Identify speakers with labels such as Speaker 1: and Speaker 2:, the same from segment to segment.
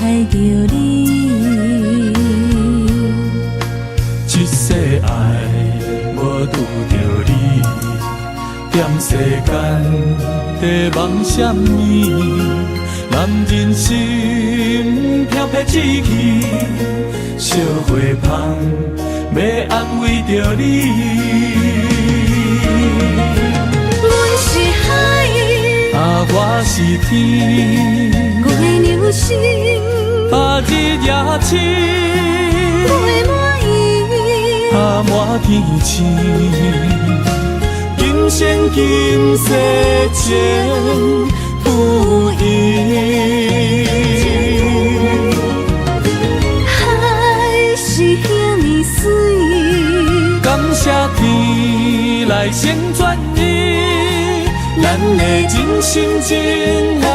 Speaker 1: 待着你。
Speaker 2: 一世爱无拄着你，踮世间在梦什么？男人心飘撇志气，烧花香要安慰着你。
Speaker 1: 阮是海，
Speaker 2: 我是天，
Speaker 1: 月流星，
Speaker 2: 日夜深，
Speaker 1: 月满意，
Speaker 2: 满天星。今生今世情不移，
Speaker 1: 海是遐尼水，
Speaker 2: 感谢天来成全伊，咱的真心真爱，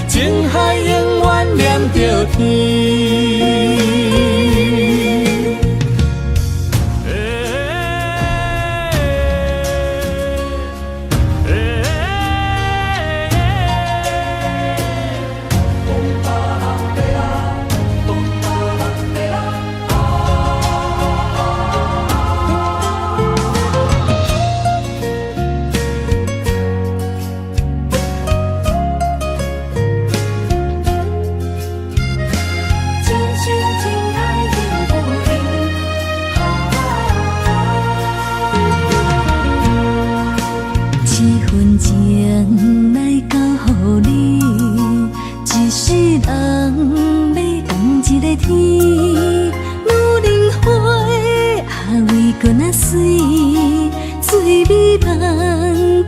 Speaker 2: 情海永远念着天。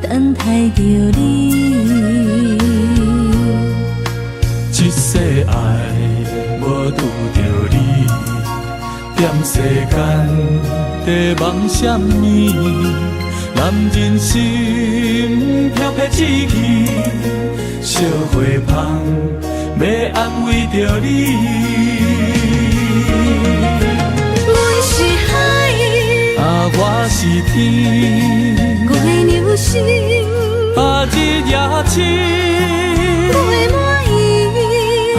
Speaker 1: 等待着你，
Speaker 2: 一世爱无拄着你，踮世间在梦什么？男人心飘撇志气，烧花香要安慰着你。
Speaker 1: 阮是海，
Speaker 2: 我是天，
Speaker 1: 月流星，
Speaker 2: 日夜深，
Speaker 1: 月满意，
Speaker 2: 满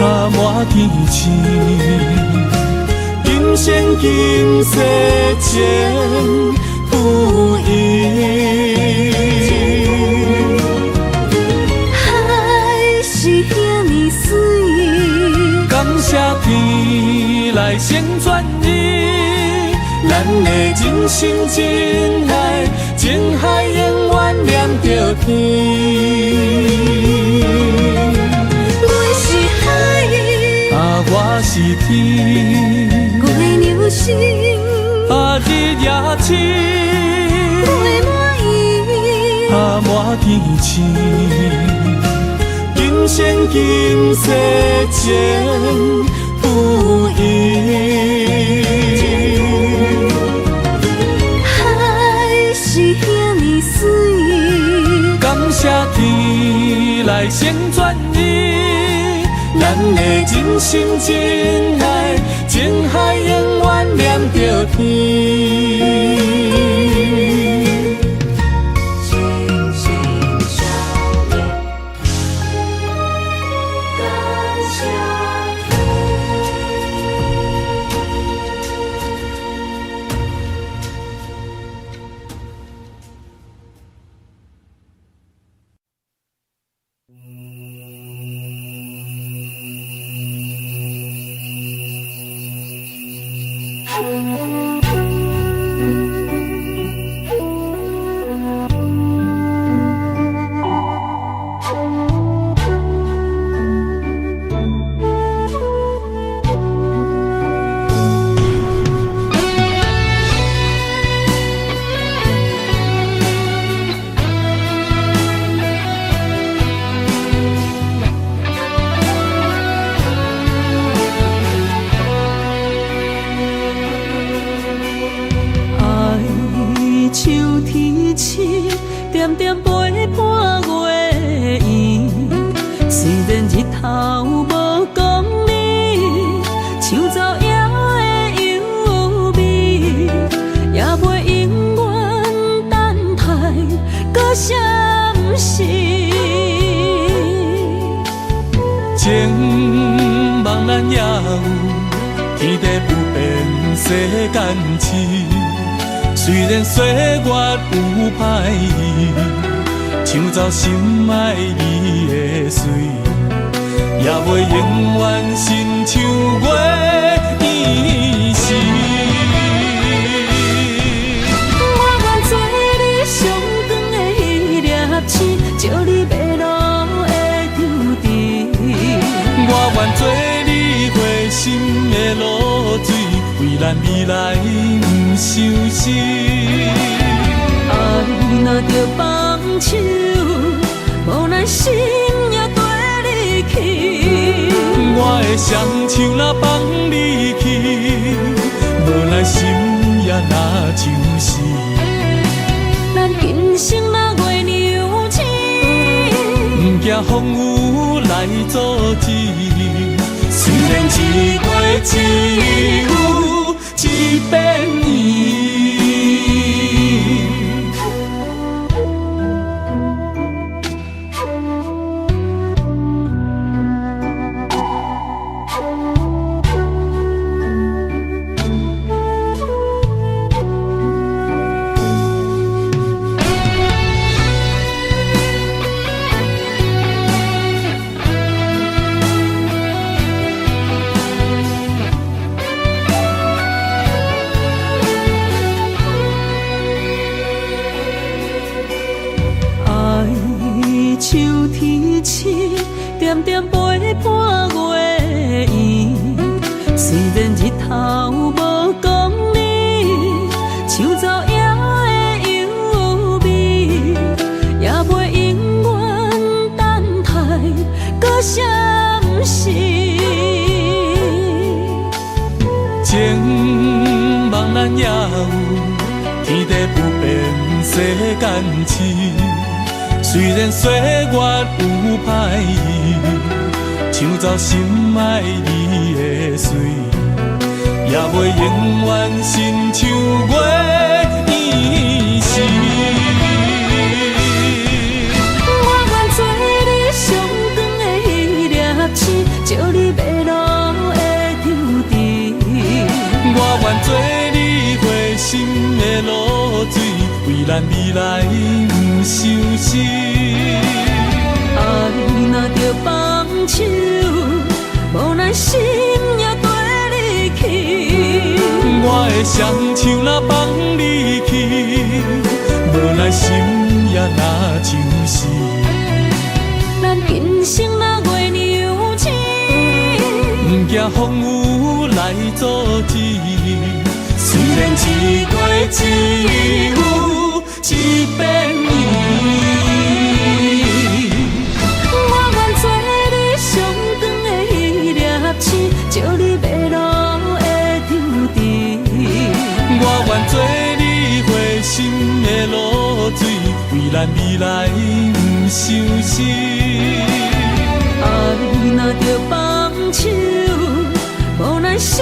Speaker 2: 天星。今生今世情不移，
Speaker 1: 海是遐尼水，
Speaker 2: 感谢天来成全伊，咱的真心真爱，情海永远念着天。
Speaker 1: 阮是海，
Speaker 2: 我是天，
Speaker 1: 月流星，
Speaker 2: 日夜深，
Speaker 1: 月满意，
Speaker 2: 满天星。今生今世情不移，
Speaker 1: 海是遐尼水，
Speaker 2: 感谢天来成全伊，咱的真心真爱，情海永远念着天。
Speaker 3: 点点陪伴月圆，虽然日头无讲你，像走夜的幽味，也袂永远等待个什么时。
Speaker 2: 情茫然也有天地不变世间事。虽然岁月有歹意，抢走心爱伊的水，也袂永远亲像月伊是。
Speaker 3: 我愿做你上长的迄粒星，照你迷路的抽屉。
Speaker 2: 我愿做你回心的露水，为咱未来不伤心。
Speaker 3: 爱若着放手，无咱心也跟你去。
Speaker 2: 我的双手若放你去，无咱心也若像是。
Speaker 3: 咱今生若月娘星，
Speaker 2: 不惊风雨来阻止。虽然一月只有一遍伊。
Speaker 3: 像天星，点点陪伴月圆。虽然日头无讲你，抢走夜的幽味，也袂永远等待搁闪烁。
Speaker 2: 情茫然也有天地不变世间事。虽然岁月有歹意，抢走心爱你的水，也袂永远亲像月伊是。
Speaker 3: 我愿做你上长的迄粒星，照你迷路的抽屉。
Speaker 2: 我愿做你回心的露水，为咱未来不伤心。
Speaker 3: 爱若着放手，无咱心也跟你去。
Speaker 2: 我的双手若放你去，无咱心也若像是。
Speaker 3: 咱今生若月娘星，
Speaker 2: 不惊风雨来阻止。虽然一月只有一遍伊。
Speaker 3: 我愿做你上长的迄粒星，照你迷路的抽屉。
Speaker 2: 我愿做你回心的露水，为咱未来不伤心。
Speaker 3: 爱若着放手，无咱心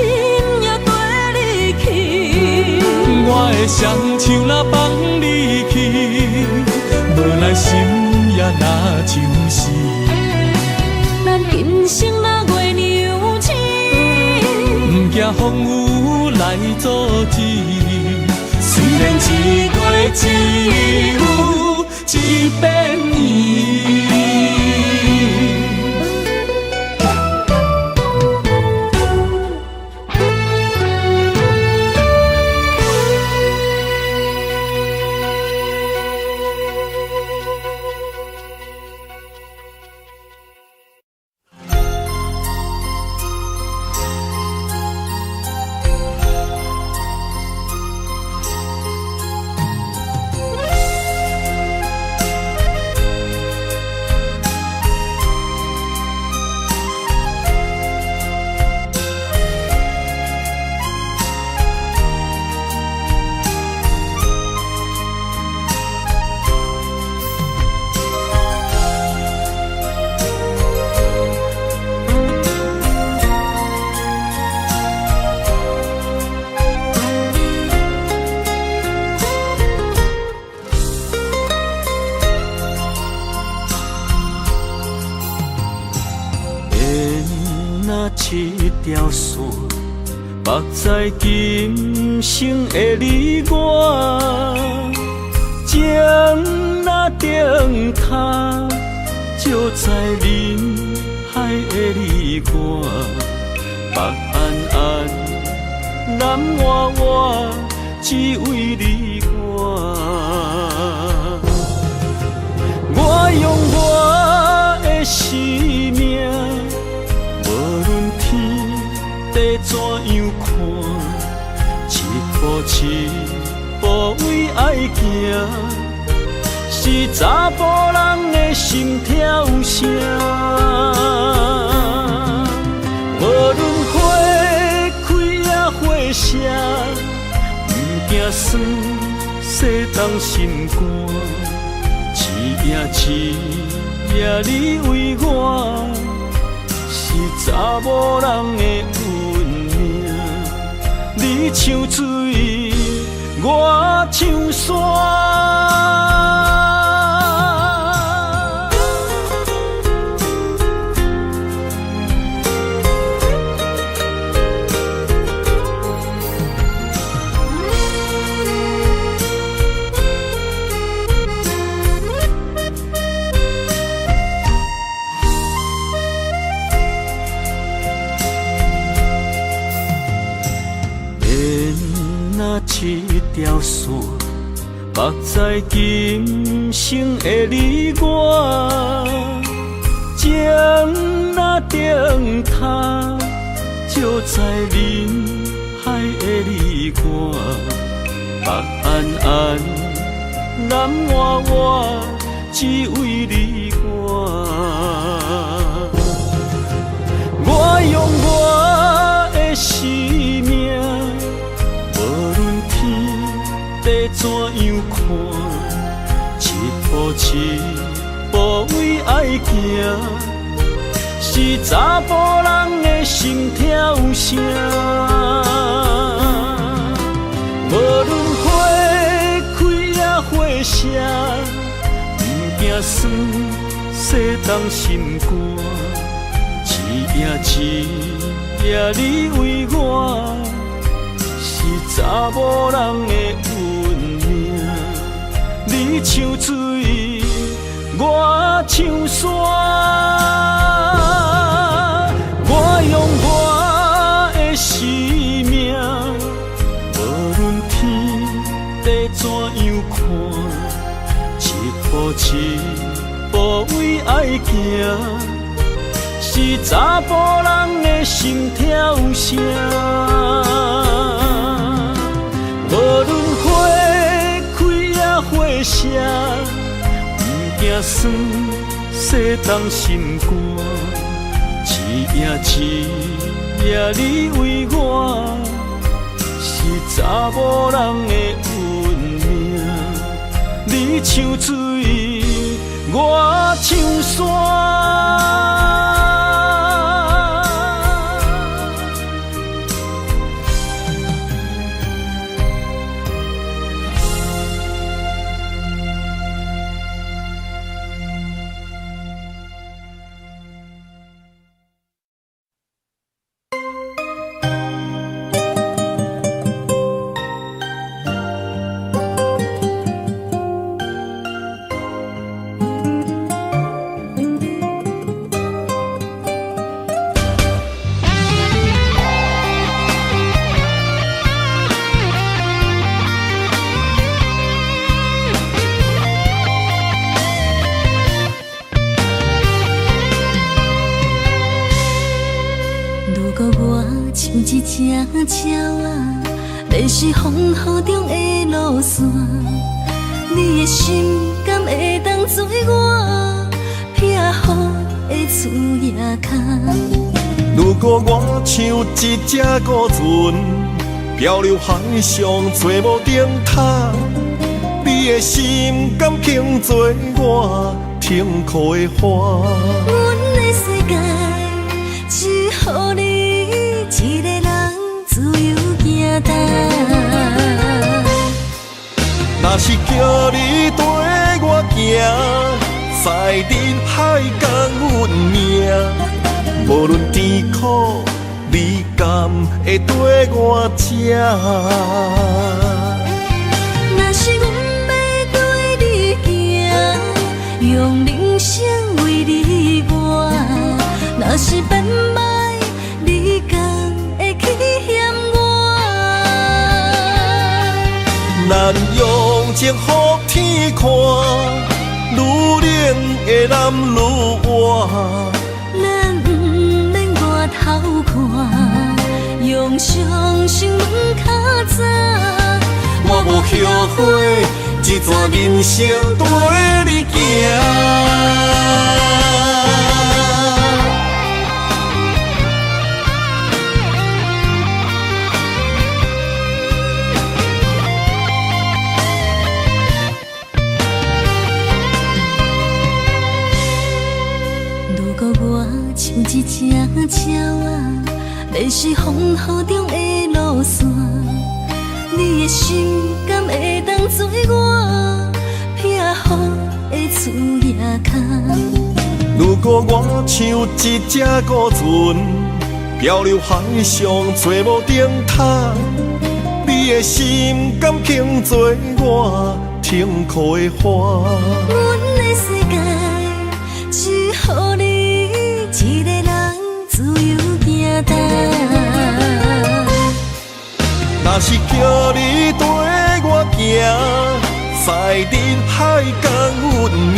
Speaker 3: 也跟你去。
Speaker 2: 我的双手若放你去，无咱心也若像是。
Speaker 3: 咱今生若月娘星，
Speaker 2: 不惊风雨来阻止。虽然一月只有一遍伊。一条线，目在今生的你我，情若顶塔，照在人海的你我，目暗暗，南弯弯，只为你我。我用我的生命，无论天地怎样看，一步一步为爱行，是查甫人的心跳声。无论花开也花谢，不惊酸洗冻心肝。一夜你为我，是查某人的运命。你像水，我像山。一条线，目在今生的你我，情若顶塔，照在人海的你我，目暗暗，南弯弯，只为你我。我用我的生命，怎样看？一步一步为爱行，是查甫人的心跳声。无论花开也花谢，不惊酸洗冻心肝。一夜你为我，是查某人的运命。你像水，我像山。我用我的生命，无论天地怎样看，一步一步为爱行。是查甫人的心跳声，无论花开也花谢，不惊酸洗冻心肝。一夜你为我，是查某人的运命。你像水，我像山。
Speaker 1: 一只鸟啊，迷失风雨中的路线，你的心敢会当做我避雨的厝夜空？
Speaker 4: 如果我像一只孤船，漂流海上做无顶塔，你的心敢肯做我停靠的花？
Speaker 1: 阮的世界只予你一个人自由行踏。
Speaker 4: 若是叫你跟我行，在人海共运命。无论甜苦，你甘会跟我吃？
Speaker 1: 若是阮要对你行，用人生为你活，若是变歹，你甘会去嫌我？
Speaker 4: 咱用情予天看，愈冷的男愈活。
Speaker 1: 咱不免外头看，用双心问较早。
Speaker 4: 我无后悔，一段人生跟你行。
Speaker 1: 如果我像一只鸟仔，迷失风雨中的路线，你的心敢会当做我避雨的厝夜空？
Speaker 4: 如果我像一只孤船，漂流海上，找无顶塔，你的心敢肯做我停靠的花？
Speaker 1: 阮的世界只予你一个人自由行动。
Speaker 4: 若是叫你跟我行，在人海共运命，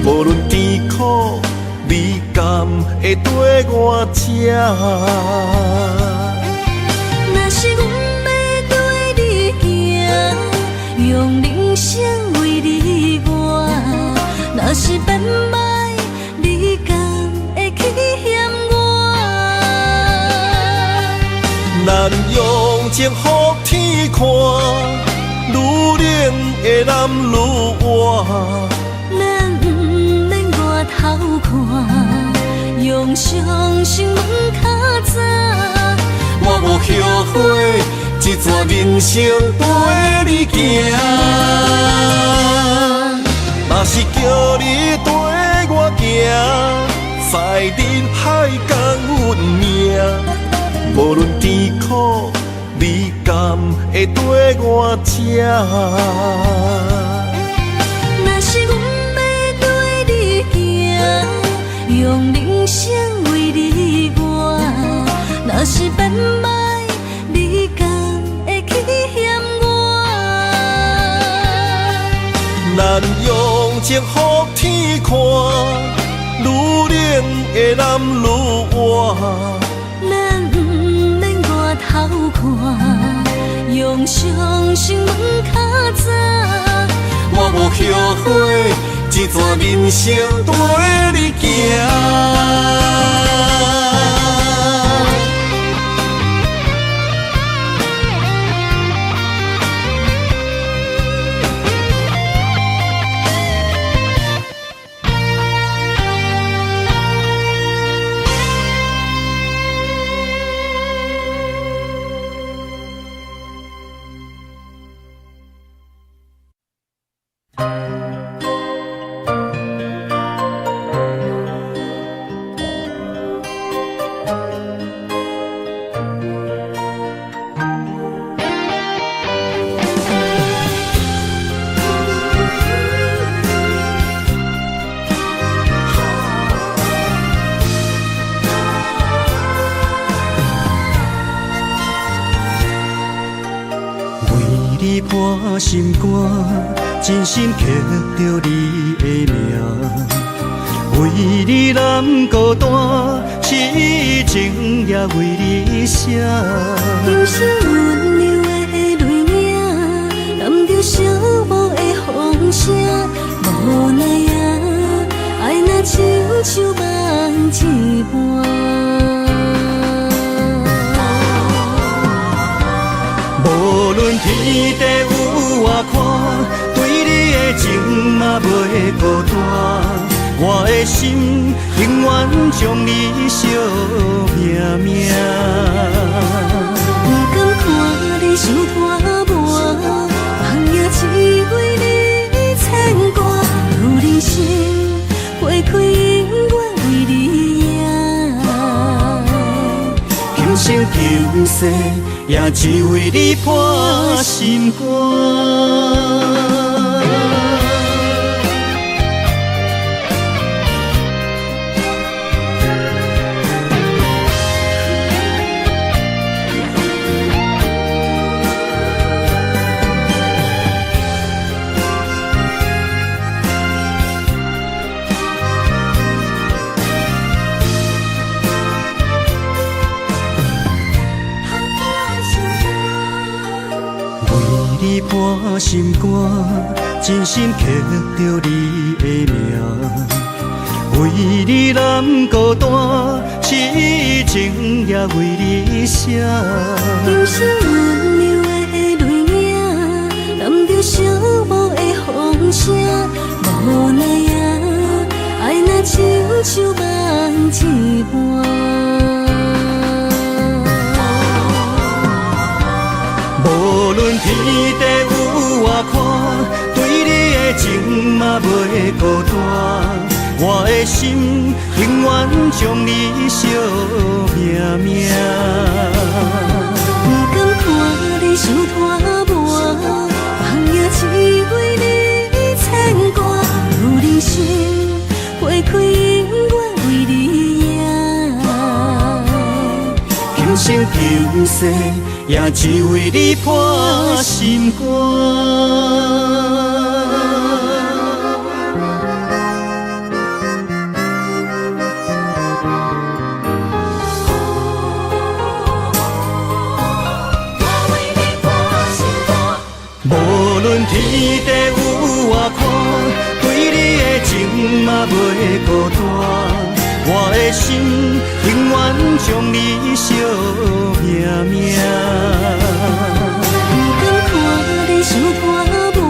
Speaker 4: 无论甜苦，你甘会跟我吃？
Speaker 1: 若是阮要对你行，用人生为你活，若是变歹，你甘会去嫌我？
Speaker 4: 咱用情予天看，愈冷的男愈活。
Speaker 1: 咱不免外头看，用双心问较早。
Speaker 4: 我无后悔，一段人生跟你行。若是叫你跟我行，在人海共运命，无论甜苦，你甘会跟我吃？
Speaker 1: 若是阮要对你行，用人生为你活，若是变歹，你甘会去嫌我？
Speaker 4: 咱用情予天看，愈冷的男愈活。
Speaker 1: 咱不免外头看，用双心问较早。
Speaker 4: 我无后悔，一段人生跟你行。
Speaker 5: 我心肝，真心刻着你的名，为你难孤单，痴情也为你写。
Speaker 1: 人生温柔的泪影，染着寂寞的风声，无奈啊，爱若亲像梦一半。
Speaker 5: 无论天地有外宽，对你的情嘛袂孤单。我的心永远将你惜命命。
Speaker 1: 不敢看你伤拖磨，梦也只为你牵挂。有人生花开永远为你赢。
Speaker 5: 求世，也只为你破心肝。你破心肝，真心刻着你的名，为你难孤单，痴情也为你写。
Speaker 1: 人生温柔的泪影，染着寂寞的风声，无奈啊，爱若亲像梦一半。
Speaker 5: 无论天地有外宽，对你的情嘛袂孤单。我的心永远将你惜命命。
Speaker 1: 不甘看你受拖磨，梦也只为你牵挂。有人生花开永远为你赢。
Speaker 5: 今生求世，也只为你破心肝。无论天地有外宽，对你的情嘛袂孤单。我的心永远将你惜命命。
Speaker 1: 不甘看你受拖磨，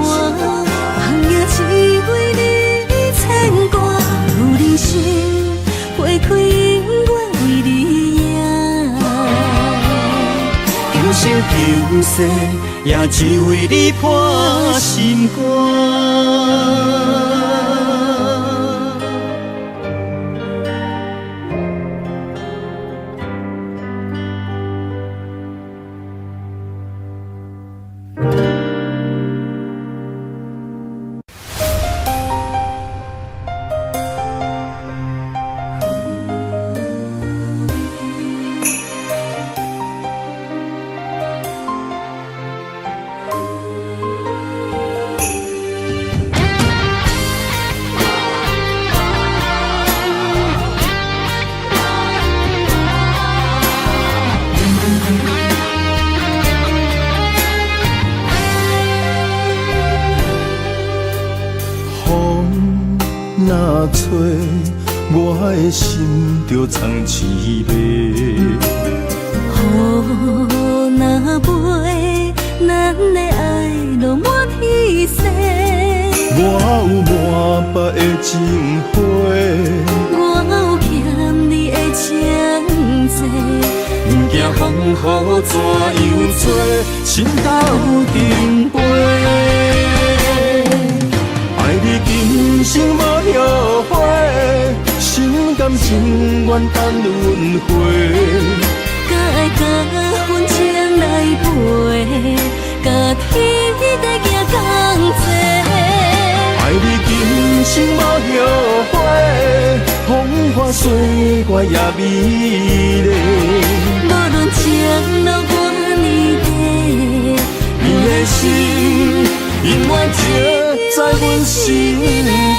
Speaker 1: 梦也只为你牵挂。有人生花开永远为你赢。
Speaker 5: 今生求世，也只为你破心肝。
Speaker 4: 若吹，我的心就藏一袂。
Speaker 1: 雨若飞，咱的爱落满天星。
Speaker 4: 我有满腹的情花，
Speaker 1: 我有欠你的情债。
Speaker 2: 不惊风雨怎样做，心斗阵飞。爱你今生无后悔，心甘情愿等轮回。
Speaker 1: 甲爱甲阮情来陪，甲天地行同齐。
Speaker 2: 爱你今生无后悔，风花雪月也美丽。
Speaker 1: 无论前路偌呢短，
Speaker 2: 你的心永远刻在阮心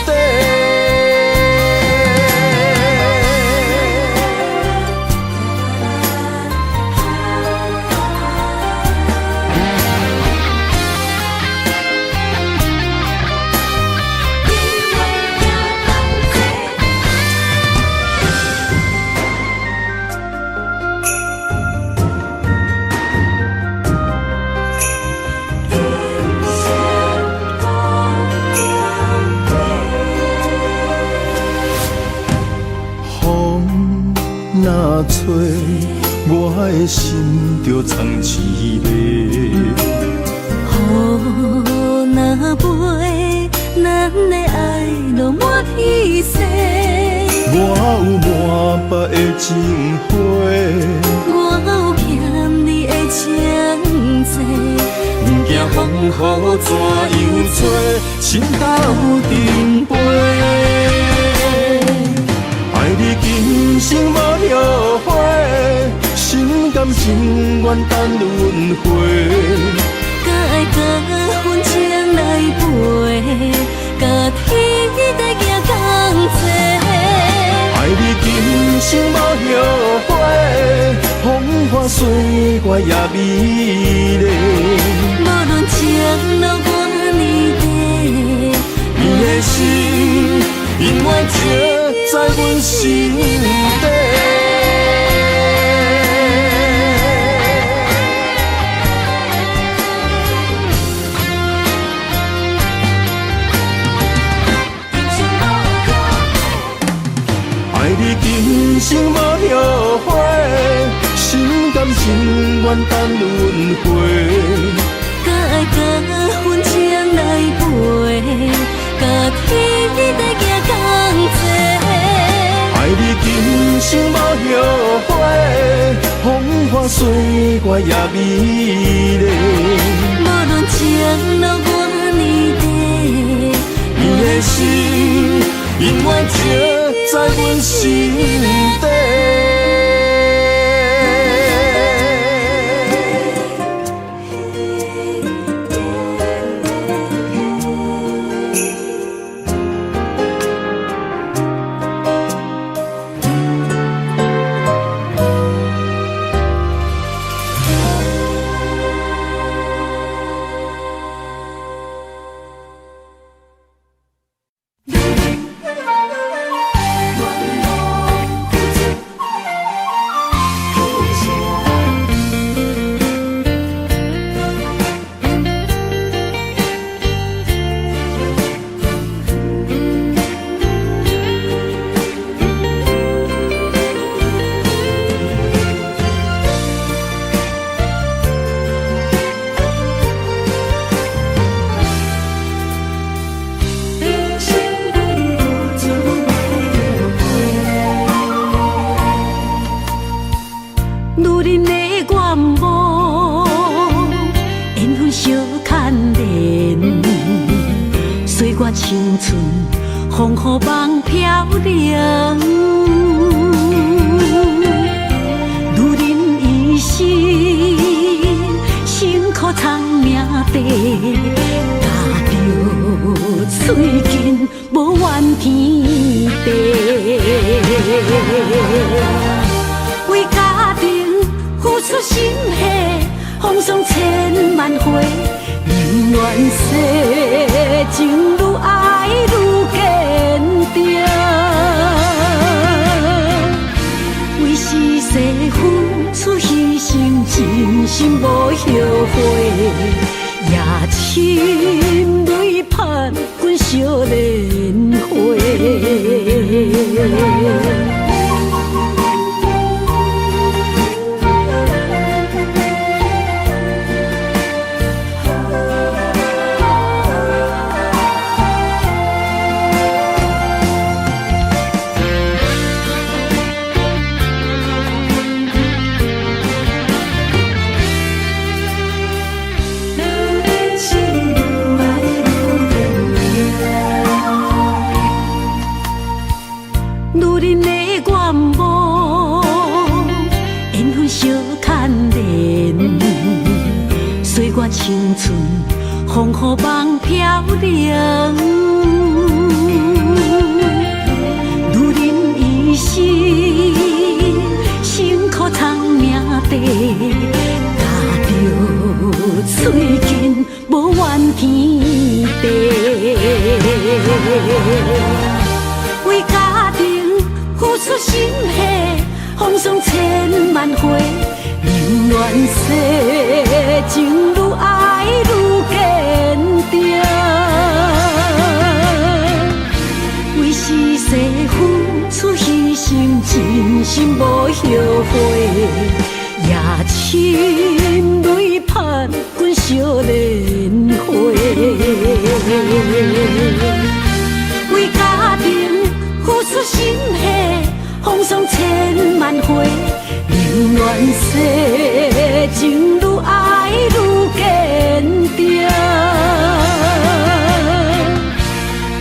Speaker 2: 底。
Speaker 4: 若吹，我的心就藏一袂。
Speaker 1: 雨若飞，咱的爱落满天星。
Speaker 4: 我有满腹的情花，
Speaker 1: 我有欠
Speaker 2: 风雨怎样吹，心斗阵飞。爱你今生无后悔，心甘情愿等轮回。
Speaker 1: 甲爱甲阮情来陪，甲天地行同齐。
Speaker 2: 爱你今生无后悔，风花雪月也美丽。
Speaker 1: 无论情路偌呢短，
Speaker 2: 你的心永远刻在阮心底。爱你今生无后悔，心甘情愿等轮回。
Speaker 1: 甲爱甲阮情来陪，甲天地行同齐。
Speaker 2: 爱你今生无后悔，风花雪月也美丽。
Speaker 1: 无论情路偌呢短，
Speaker 2: 你的心永远刻在阮心底。
Speaker 3: 青春风雨梦飘零，女人一生辛苦苍命地，踏着嘴筋无怨天地，为家庭付出心血，风霜千万回。宁愿世情愈爱愈坚定，为是世付出牺牲，真心无后悔，也深泪盼阮惜莲花。青春风雨梦飘零，女人一生辛苦苍命地，踏着嘴筋无怨天地，为家庭付出心血，风霜千万回。宁愿世情愈爱愈坚定，为是世付出牺牲，真心无后悔，也深泪盼阮惜莲花。为家庭付出心血，风霜千万回。愿世情愈爱愈坚定，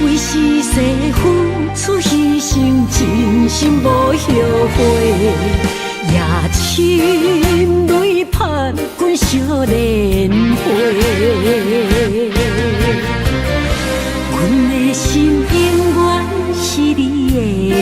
Speaker 3: 为是世付出牺牲，真心无后悔。夜深泪盼阮少年花，阮的心永远是你的。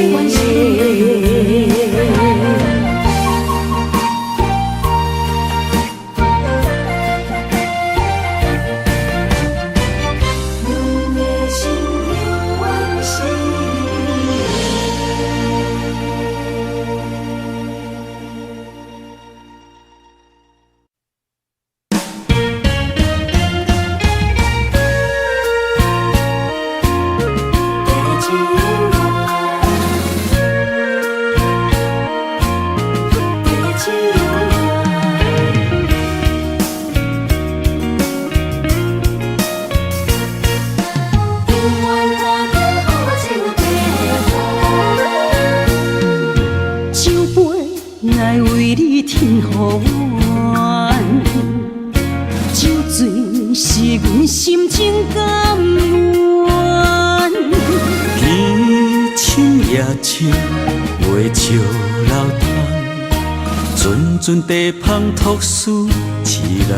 Speaker 5: 阵地芳托书痴人，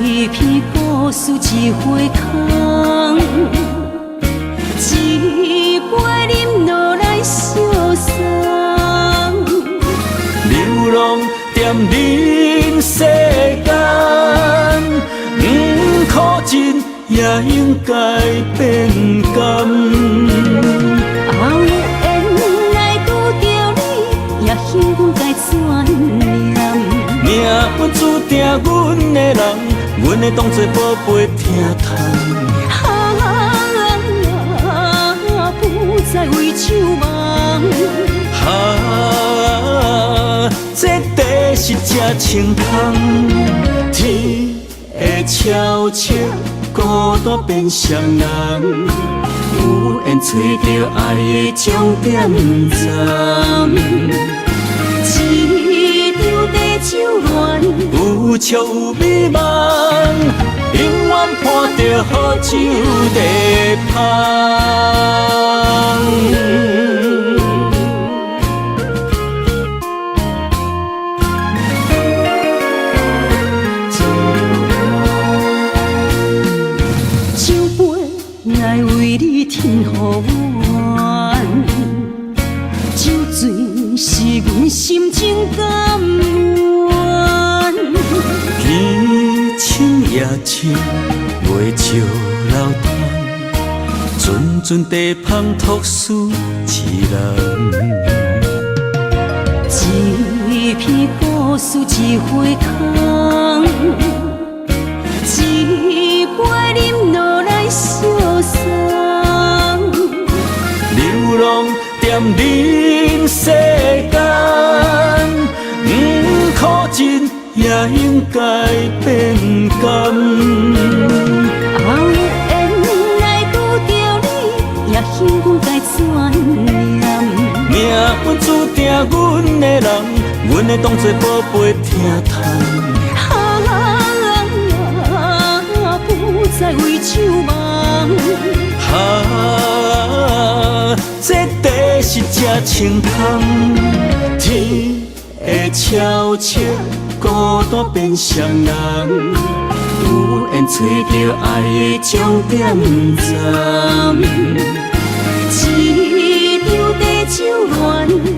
Speaker 3: 一片故事一花空，一杯饮落来相送。
Speaker 5: 流浪在人世间，苦尽也应该变甘。命运注定阮的人，阮会当作宝贝疼痛。
Speaker 3: 不再为守望。
Speaker 5: 这地是这青芳，天会悄悄孤单变双人，有缘找到爱的终点站。酒乱，有笑有美梦，永远伴着好酒地香。
Speaker 3: 酒杯来为你添予暖，酒醉是阮心情甘。
Speaker 5: 夜深袂笑流淌，阵阵地芳托书痴人。
Speaker 3: 一片故事一花空，一杯饮落来相送。
Speaker 5: 流浪在人世间，苦尽也应该变甘。
Speaker 3: 后缘来拄着你，也幸运该怎念？
Speaker 5: 命运注定阮的人，阮会当作宝贝疼痛。
Speaker 3: 不再为守望。
Speaker 5: 这地是这青芳，天会悄悄孤单变双人，有缘找到爱的终点站。
Speaker 3: 一场地酒乱，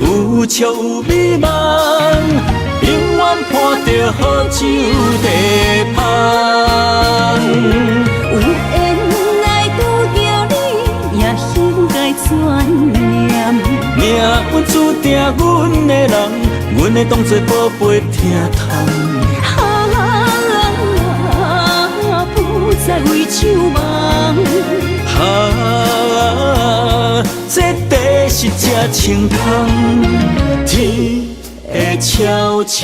Speaker 5: 有笑有美梦，永远伴着好酒地香。
Speaker 3: 有缘来拄着你，也幸该怎念？
Speaker 5: 命运注定阮的人，阮会当作宝贝疼痛。
Speaker 3: 不再为守望。
Speaker 5: 这地是这青芳，天会悄悄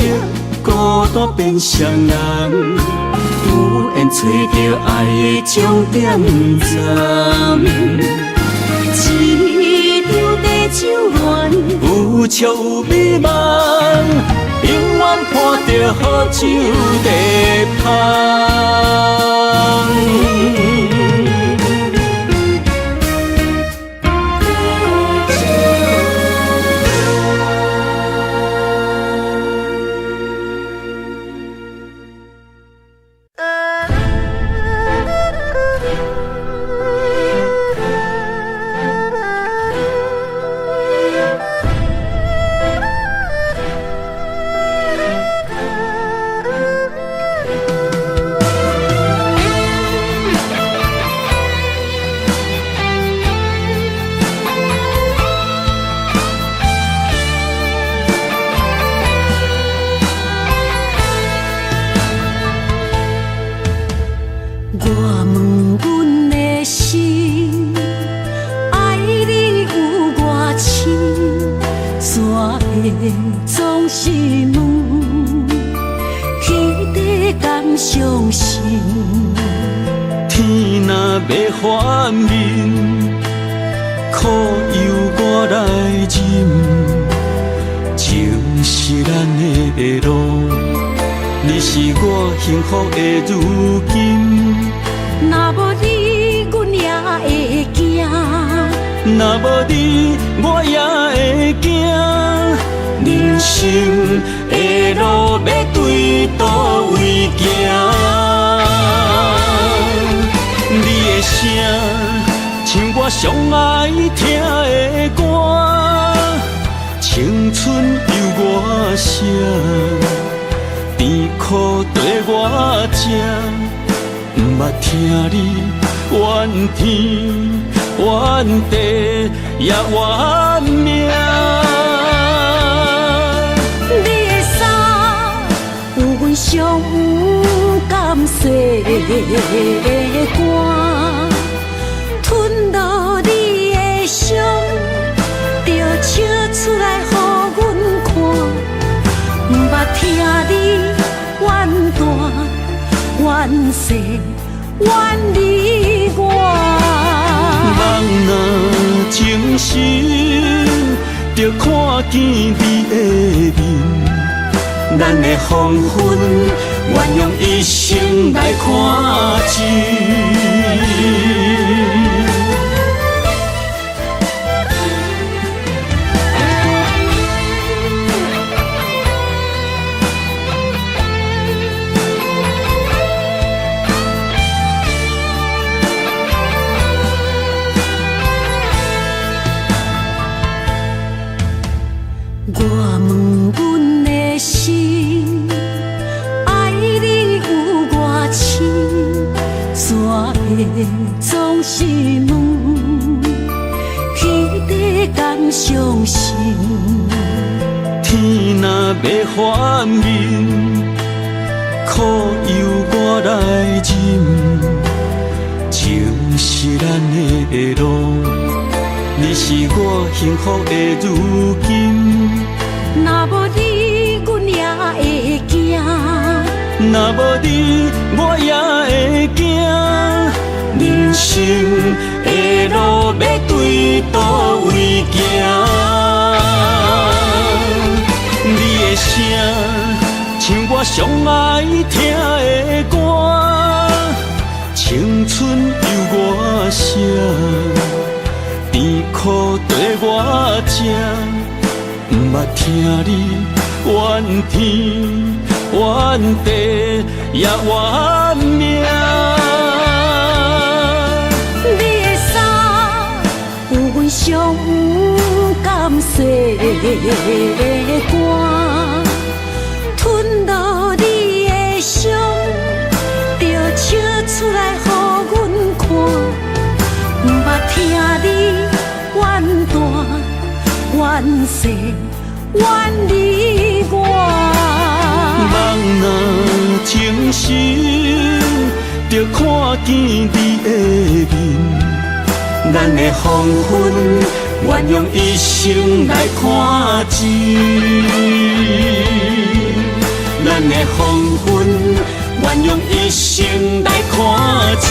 Speaker 5: 孤单变双人，有缘找到爱的终点站。一场地酒乱，有笑
Speaker 2: 笑有美梦，永远伴着好酒在香。
Speaker 1: 我问阮的心，爱你有偌深，怎会总是问，彼地敢相信？
Speaker 2: 天若要反面，苦由我来忍，情是咱的路，你是我幸福的如今。
Speaker 1: 若无你，阮也会惊。
Speaker 2: 若无你，我也会惊。人生的路要对倒位行？你的声，像我上爱听的歌，青春由我写，甜苦对我吃。毋捌听你怨天怨地也怨命，
Speaker 1: 你的衫有阮伤甘细的肝，吞落你的伤，就笑出来予阮看。毋捌听你怨大。怨世怨离我，
Speaker 2: 人若情深，就看见你的面。咱的黄昏，愿用一生来看尽。
Speaker 1: 我问阮的心，爱你有偌深，怎会总是问，彼地敢相信？
Speaker 2: 天若要反面，苦由我来忍，情是咱的路。你是我幸福的如今，
Speaker 1: 若无你，阮也会惊。
Speaker 2: 若无你，我也会惊。人生的路要对倒位行？你的声，像我上爱听的歌，青春由我写。甜苦对我吃，毋捌听你怨天怨地也怨命。
Speaker 1: 你的衫有阮伤甘细的肝，吞落你的伤，就笑出来予阮看。毋捌听你怨大怨世怨离我，
Speaker 2: 人若情深，就看见你的面。咱的黄昏，愿用一生来看尽。咱的黄昏，愿用一生来看尽。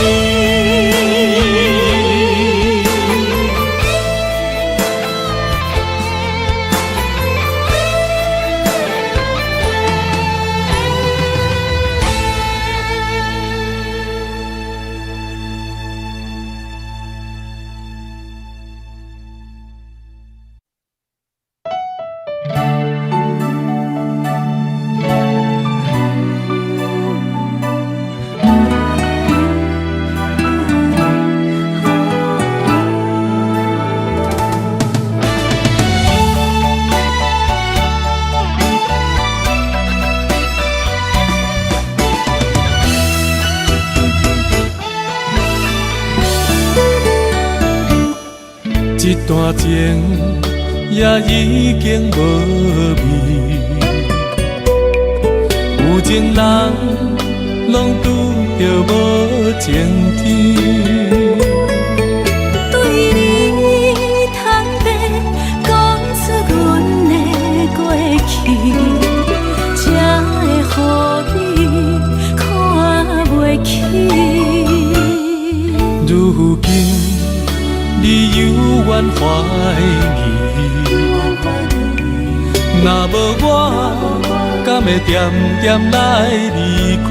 Speaker 2: 一段情也已经无味，有情人拢拄着无情天。
Speaker 1: 对你坦白讲出阮的过去，才会予你看袂起。
Speaker 2: 如今你犹原怀疑，若无我，敢会点点来离开？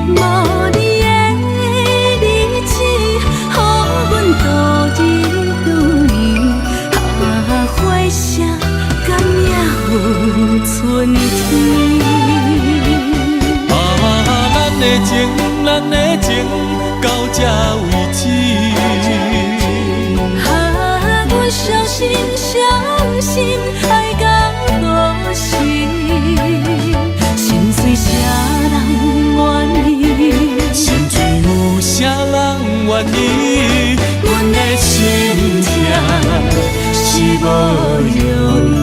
Speaker 1: 无你的日子，予阮度日如年，花谢甘也有春天。
Speaker 2: 咱的情，咱的情到这为止。
Speaker 1: 阮伤心伤心，爱到何时？心碎啥人愿意？
Speaker 2: 心碎有啥人愿意？阮的心痛是无容易。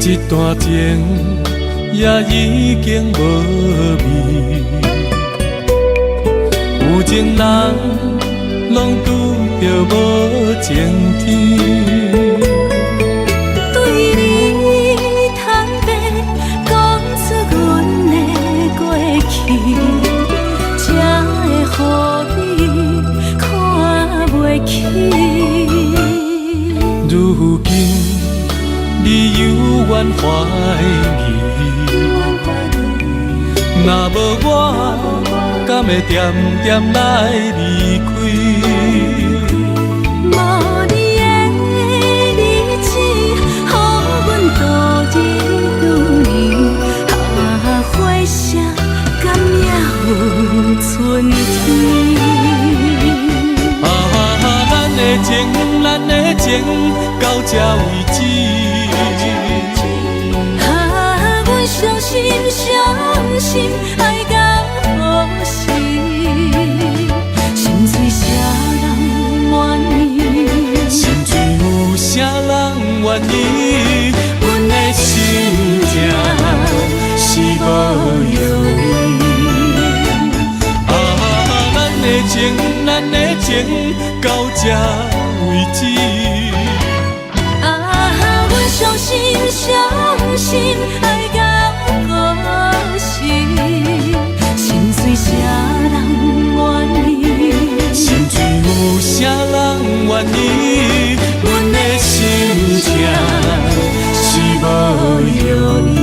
Speaker 2: 一段情也已经无味，有情人拢拄着无情天。
Speaker 1: 对你坦白讲出阮的过去，才会予你看袂起。
Speaker 2: 如今你犹原怀疑，若无我，敢会点点来离开？
Speaker 1: 无你的日子，予阮度日如年，花谢甘也有春天。
Speaker 2: 咱的情，咱的情到这为止。
Speaker 1: 阮伤心伤心，爱到何时？心碎啥人愿意？
Speaker 2: 心碎有啥人愿意？阮的心痛是无容易。咱的情，咱的情到这为止。
Speaker 1: 阮伤心伤心，爱到何时？心碎啥人愿意？
Speaker 2: 心碎有啥人愿意？阮的心痛是无容易。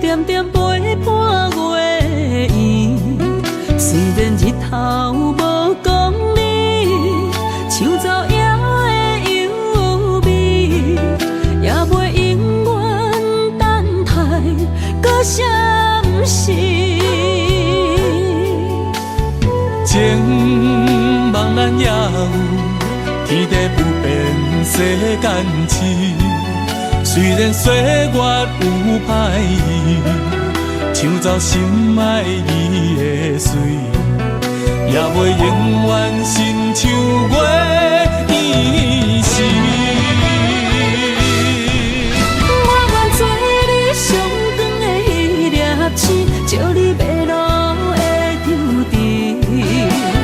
Speaker 3: 点点陪伴月圆，虽然日头无讲你，唱走夜的忧味，也袂永远等待，搁啥不是？
Speaker 2: 情望咱也有天地不变，世间痴。虽然岁月有歹意，抢走心爱你的水，也袂永远亲像月依时。
Speaker 3: 我愿做你上长的迄粒星，照你迷路的张持。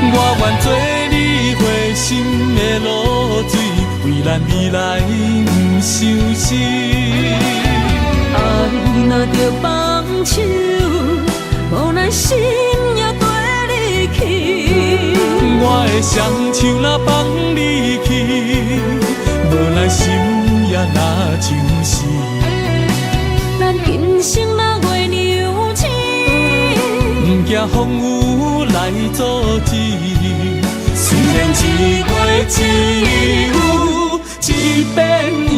Speaker 2: 我愿做你回心的露水，为咱未来不伤心。
Speaker 3: 爱若着放手，无咱心也跟你去。
Speaker 2: 我的双手若放你去，无咱心也若像死。
Speaker 3: 咱今生若月娘亲，
Speaker 2: 不惊风雨来阻止。虽然一月只有一遍伊。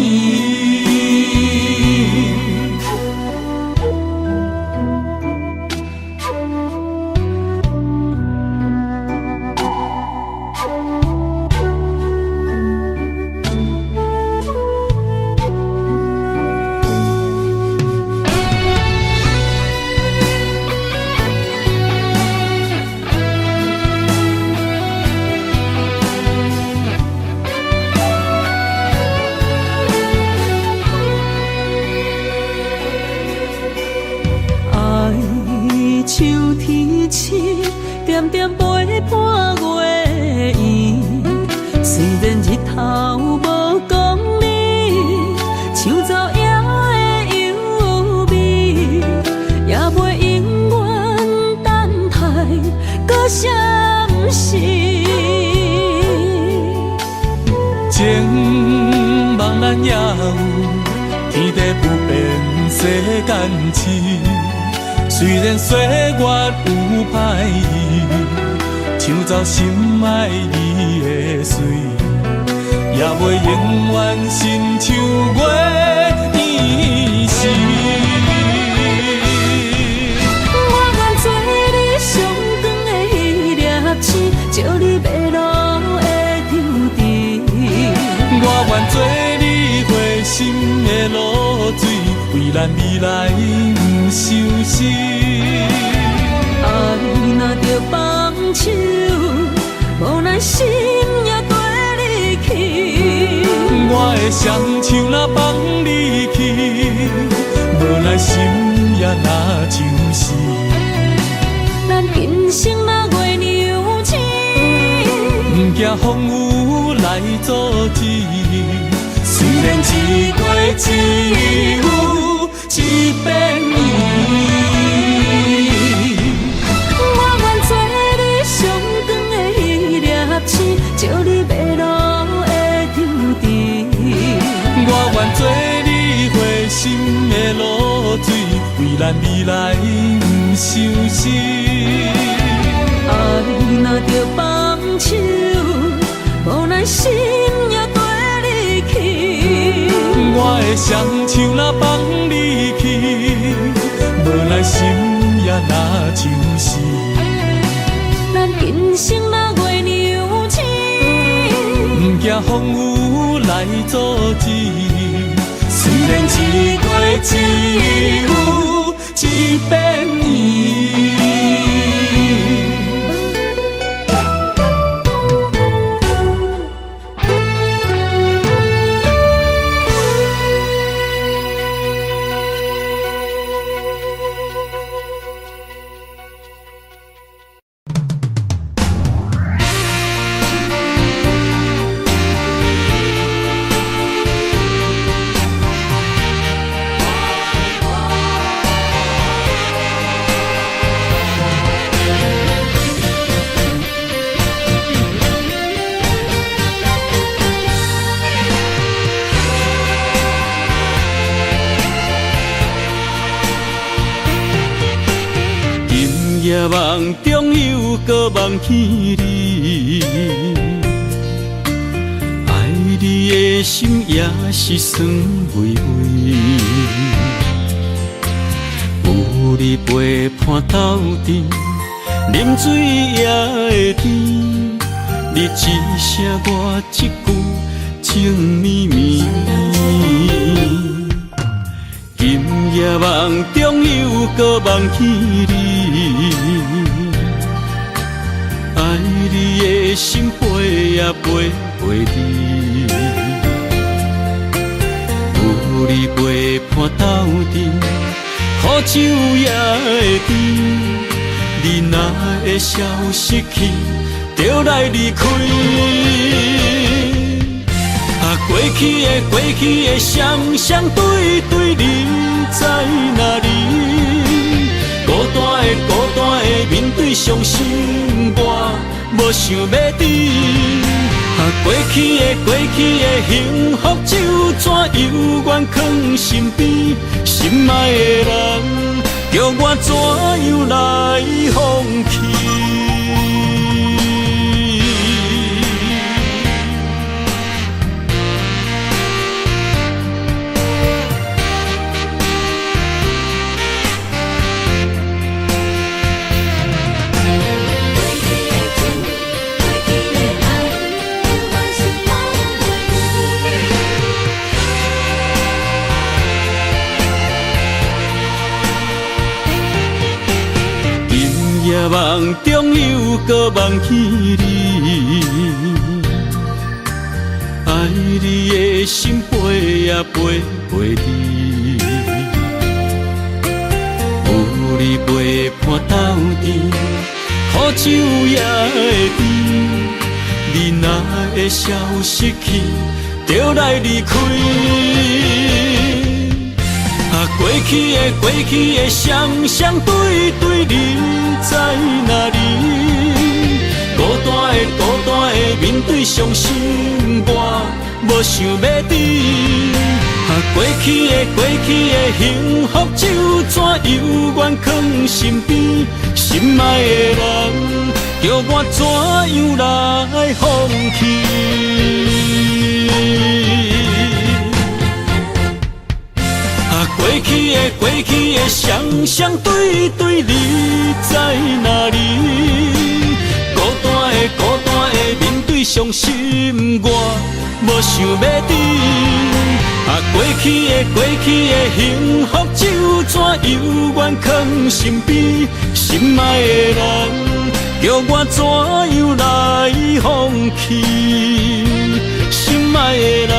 Speaker 3: 像天星，点点陪伴月圆。虽然日头无讲你，抢走夜的幽味，也袂永远等待搁闪烁。
Speaker 2: 情茫然也有，天地不变，世间痴。虽然岁月有歹意，抢走心爱你的水，也袂永远亲像月依时。
Speaker 3: 我愿做你上长的迄粒星，照你迷路的张持。
Speaker 2: 我愿做你回心的露水，为咱未来不伤心。
Speaker 3: 爱若着放手，无咱心也跟你去。
Speaker 2: 我的双手若放你去，无咱心也若像死。
Speaker 3: 咱今生若月娘亲，
Speaker 2: 不惊风雨来阻止。虽然一月只有一遍伊。
Speaker 3: 照你迷路的张持，
Speaker 2: 我愿做你回心的露水，为咱未来不伤心。
Speaker 3: 爱若着放手，无咱心也跟你去。
Speaker 2: 我的双手若放你去，无咱心也若像死。
Speaker 3: 咱今生若月娘亲，
Speaker 2: 不惊风雨来阻止。虽然一月只有一遍伊。夜梦中又搁梦起你，爱你的心也是酸微微。有你陪伴斗阵，啉水也会甜，
Speaker 5: 你一声我一句情绵绵。今夜梦中又搁梦起你，爱你的心飞呀飞飞你，有你陪伴斗阵，苦酒也会甜。你若会消失去，就来离开。过去的双对对，你在哪里？孤单的面对伤心，我无想要知。过去的幸福就怎犹原藏心边？心爱的人，叫我怎样来放弃？夜梦中又搁梦起你，爱你的心飞呀飞飞你，有你陪伴斗阵，苦酒也会甜。你若会消失去，就来离开。过去的双对对，你在哪里？孤单的面对伤心，我无想要知。过去的幸福就怎犹原藏心边？心爱的人，叫我怎样来放弃？过去的双对对，你在哪里？孤单的面对伤心，我无想要知。过去的幸福就怎犹原藏心边？心爱的人，叫我怎样来放弃？心爱的人，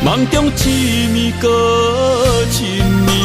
Speaker 5: 梦中一暝搁一暝。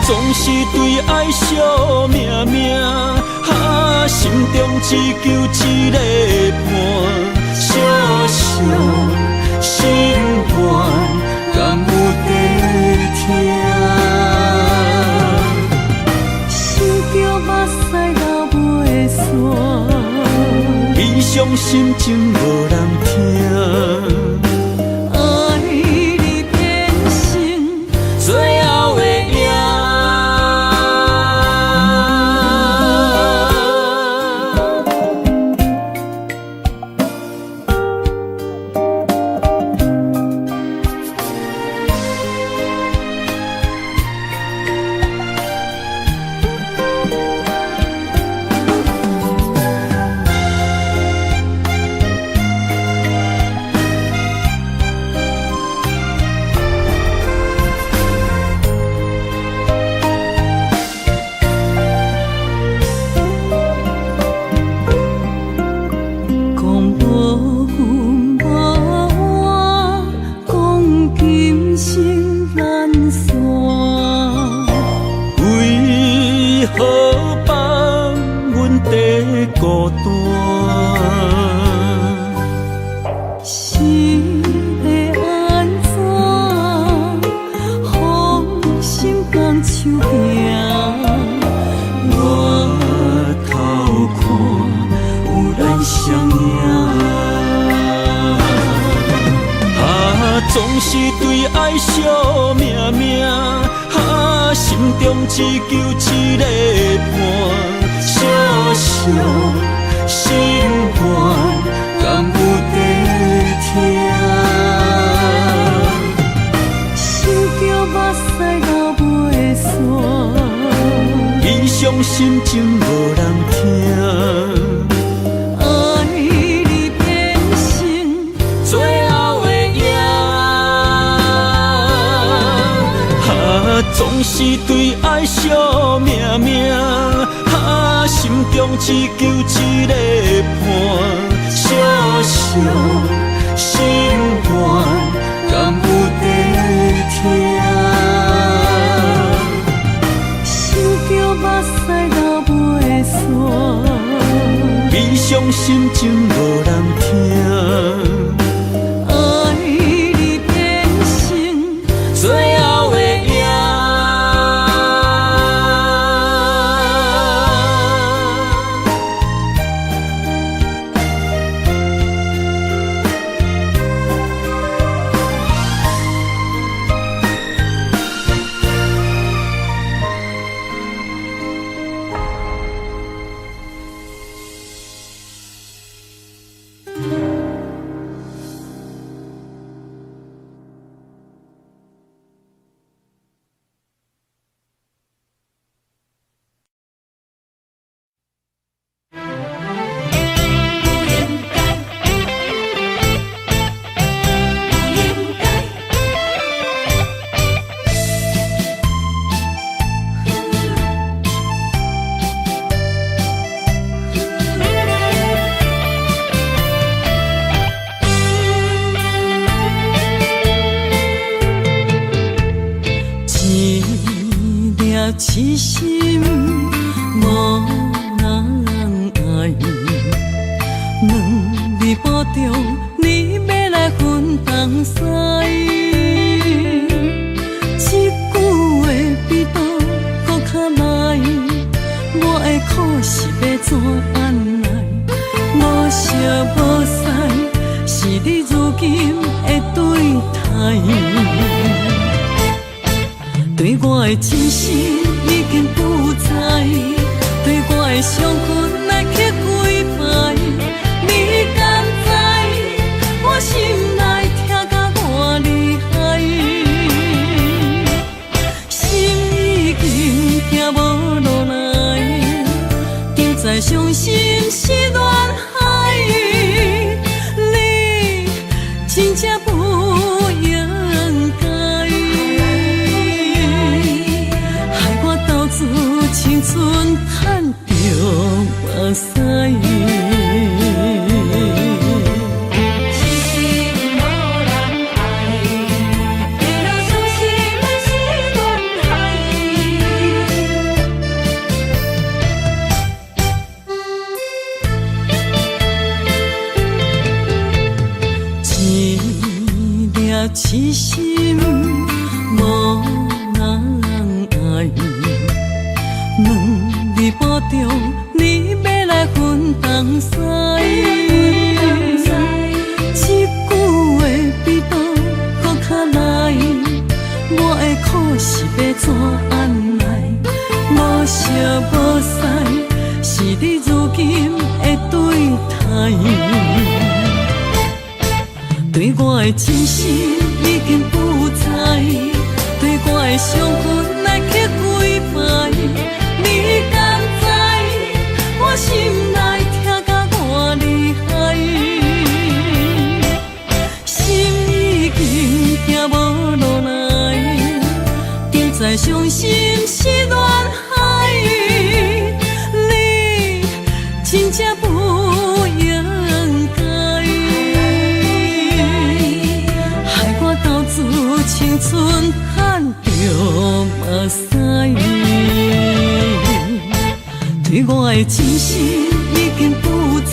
Speaker 5: 总是对爱惜命命，心中只求一个伴，小小心愿，敢有地听？心中目屎流袂煞，悲伤心情无人听。只求一个伴，小小心愿，敢有在听？
Speaker 1: 想着目屎流袂散，
Speaker 5: 伊伤心情无人听。
Speaker 1: 爱你变成最后的影。
Speaker 5: 总是对爱惜命命，心中只求一个伴，小小心愿，敢有在听？
Speaker 1: 想着目屎流袂散，
Speaker 5: 悲伤心情无人听。
Speaker 1: 爱你变成最后的影。痴心无人爱，两字保重，你要来分东西。一句话比刀搁较来，我的苦是要怎安来？无惜无使，是你如今的对待。对我的真心已经不知，对我的伤痕来去几摆，你敢知我心内痛甲偌厉害？心已经行无落来，就再伤心是恋海，你真正不应该。青春赚着目屎，痴心无人爱，为了伤心的是恋海。一粒痴心无人爱。两字保重，你要来分东西。一句话比刀搁较来，我的苦是要怎安来？无惜无使，是你如今的对待。对我的真心已经不知，对我的伤痕来去几摆。你敢知我心内痛甲偌厉害？心已经行无落来，就再伤心是恋海，你真正不应该，害我斗自青春赚着目屎。对我的真心已经不知，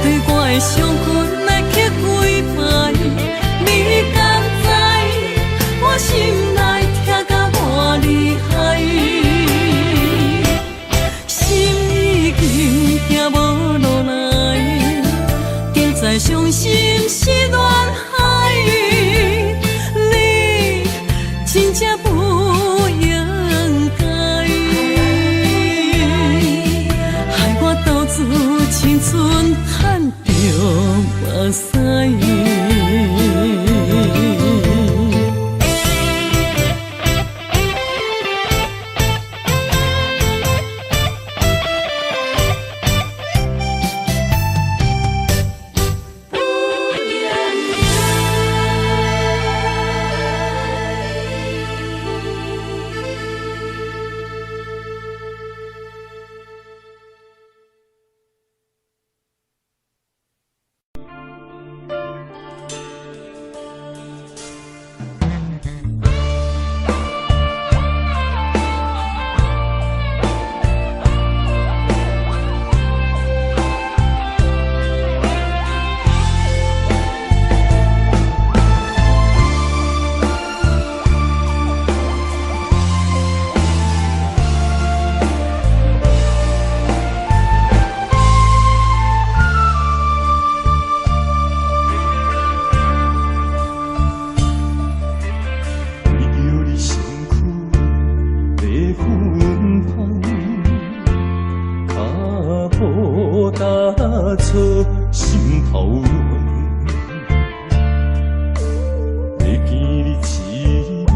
Speaker 1: 对我的伤痕来去几摆，你敢知我心内痛甲偌厉害？心已经行无落来，就再伤心是恋海，你真正不应该。
Speaker 2: 打错心头乱，要见你一面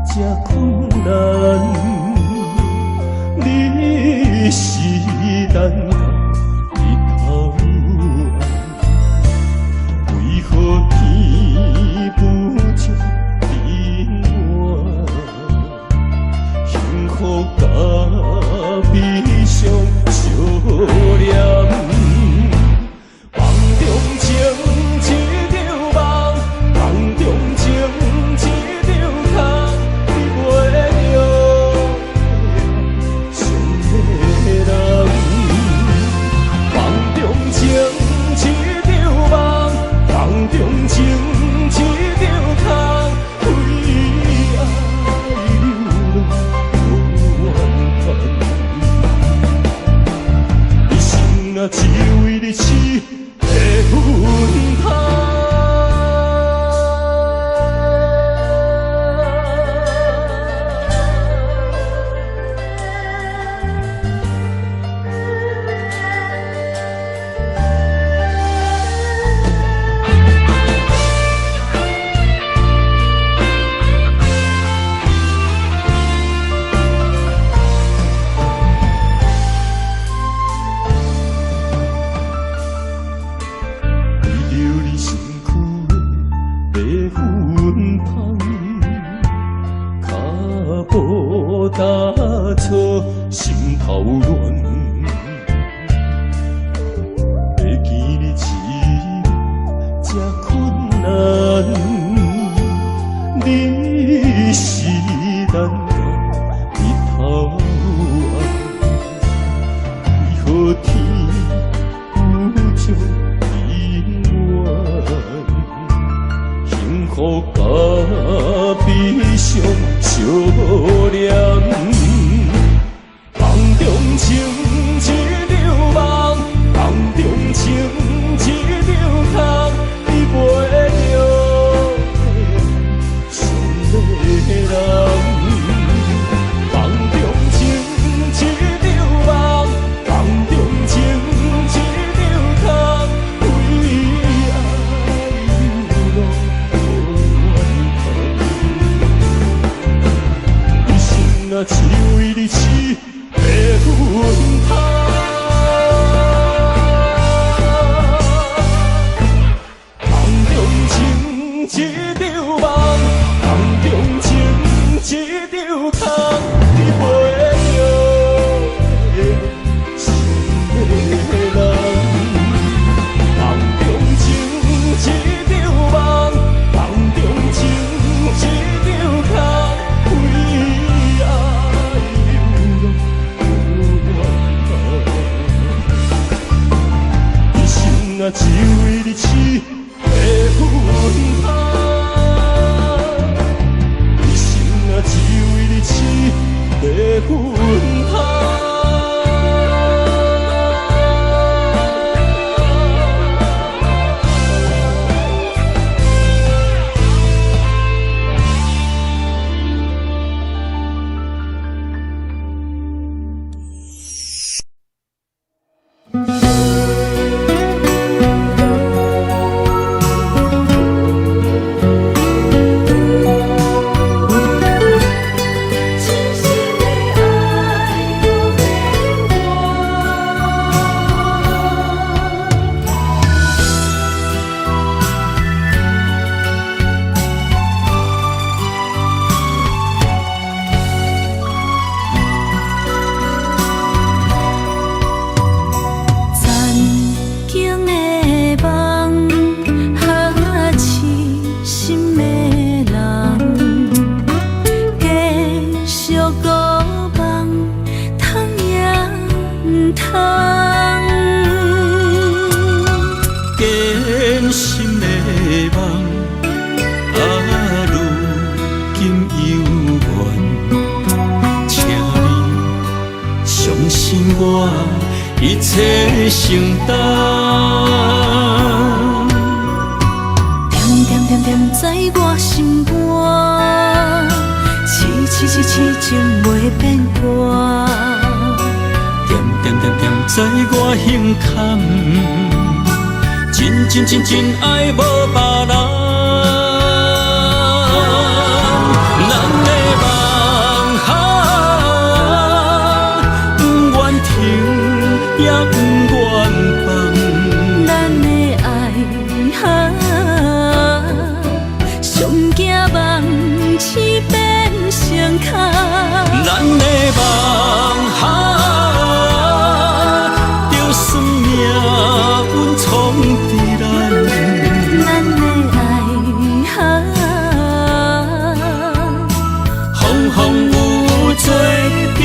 Speaker 2: 才困难。你是咱家日头暗，为何天不将冷暖？幸福甲悲伤相连，梦中情一场梦，梦中情一场空，你袂着想的人。梦中情一场梦，梦中情一场空，为爱流浪无怨叹。一生啊，只为你痴的魂魄。打错心头乱，要见你一面才困难。你是咱家日头暗，为何天不将冷暖？幸福甲悲伤相连。梦中情一场梦，梦中情一场空，你袂着想的人。梦中情一场梦，梦中情一场空，为爱流浪无怨叹。一生啊，只为你痴的魂魄。梦中情一场梦，梦中情一场空，你袂着想的人。梦中情一场梦，梦中情一场空，为爱流浪无怨叹。一生啊，只为你痴的魂魄。一生啊，只为你痴的魂魄。我一切承担，
Speaker 1: 点点点点在我心肝，痴痴痴痴情袂变卦，
Speaker 2: 点点点点
Speaker 5: 知我胸坎，真爱无别人。咱的梦不愿停，也不愿放。
Speaker 1: 咱的爱上惊梦痴变成空。
Speaker 5: 咱的梦就算命运冲伫咱，
Speaker 1: 咱的爱
Speaker 5: 风风雨做阵行。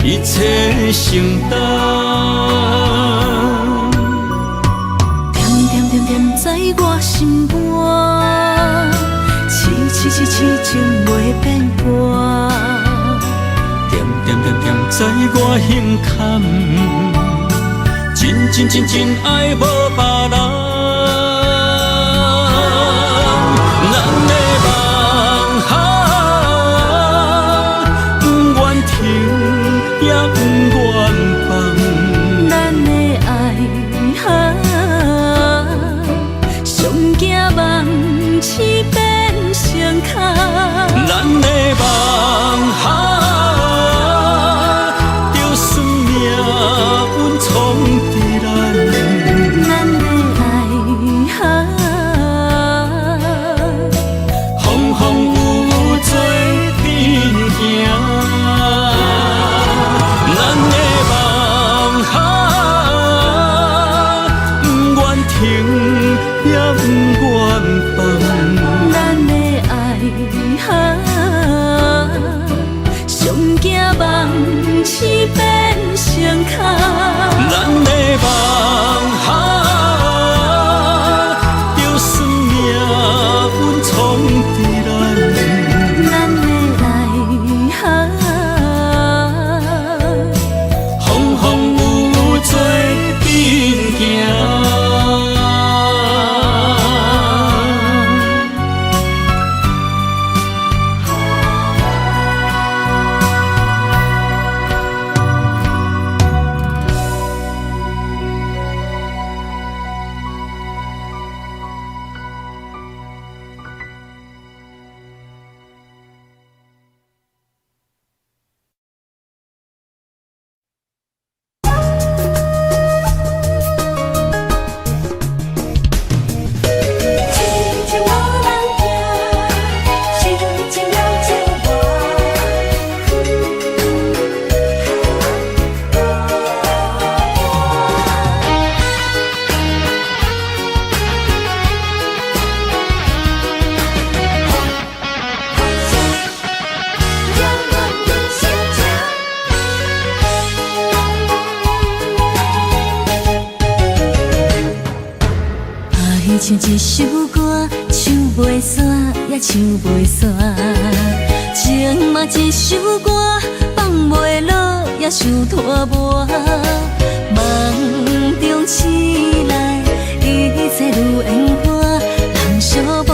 Speaker 5: 一切承担，
Speaker 1: 甜在我心肝，痴情袂变卦。
Speaker 5: 甜在我胸坎，真爱无别人。咱的梦不愿停，也不愿放。
Speaker 1: 咱的爱上惊梦痴变成空。
Speaker 5: 咱的梦就算命运冲伫咱，
Speaker 1: 咱的爱
Speaker 5: 风风雨做阵行。咱的梦不愿停，也不愿放。
Speaker 1: 咱的爱上惊梦痴变成空。
Speaker 5: 咱的梦就算命运冲伫咱，
Speaker 1: 咱的爱
Speaker 5: 风风雨做阵行。
Speaker 1: 唱一首歌，唱袂煞，也唱袂煞。情嘛一首歌，放袂落，也想拖磨。梦中醒来，一切如烟花。人寂寞，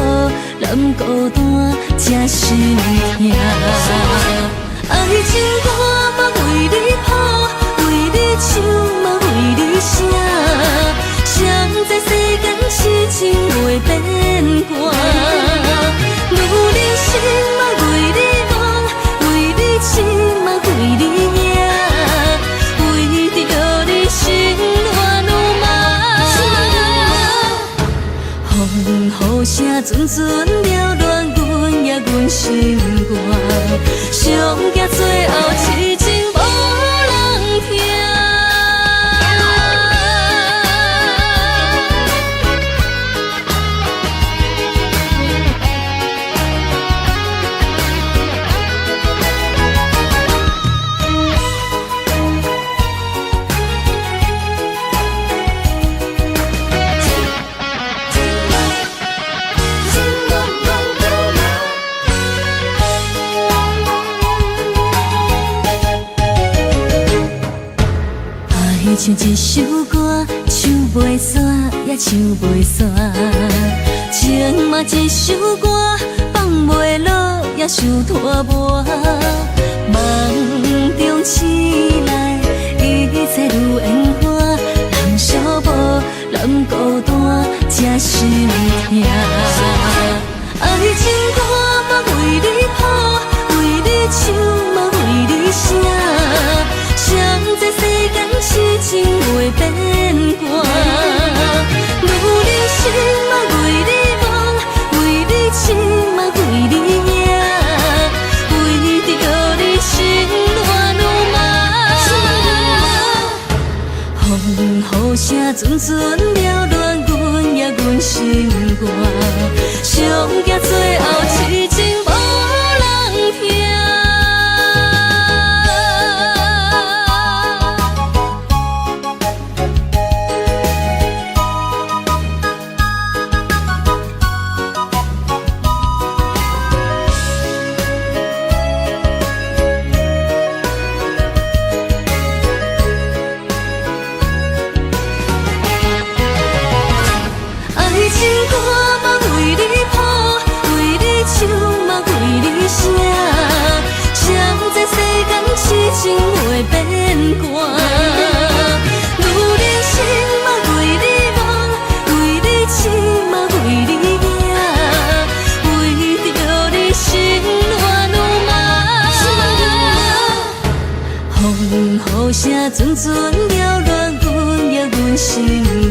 Speaker 1: 人孤单，才心痛。爱情歌嘛为你谱，为你唱嘛为你写。谁知世间痴情袂变卦，女人心嘛为你梦，为你痴嘛为你赢，为着你心乱如麻。风雨声阵阵缭乱阮也阮心肝，上惊最后痴情无人听。亲像一首歌，唱袂煞也唱袂煞。情嘛一首歌，放袂落也想拖磨。梦中醒来，一切如烟花，人寂寞，人孤单，才心痛。爱情歌嘛为你谱，为你唱嘛为你写。谁知世间痴情袂变卦，女人心嘛为你梦，为你痴嘛为你命，为着你心乱如麻。风雨声阵阵缭乱，阮也阮心肝，上惊最后痴情无人听。痴情袂变卦，女人心嘛为你梦，为你痴嘛为你命，为着你心乱如麻。风雨声阵阵缭乱，阮也阮心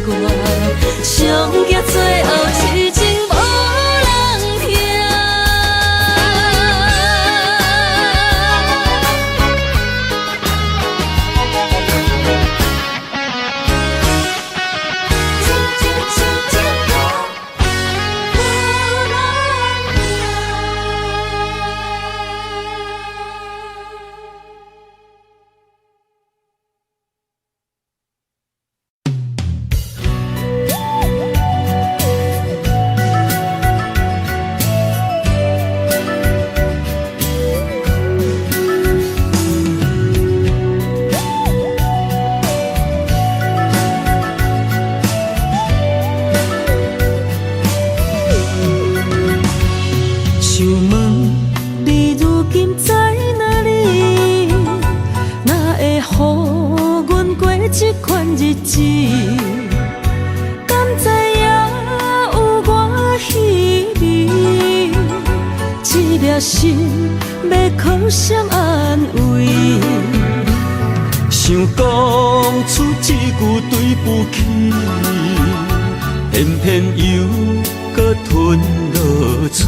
Speaker 1: 肝，上惊最后痴情无人听。
Speaker 3: 心要靠谁安慰？
Speaker 5: 想讲出一句对不起，偏偏又搁吞落嘴。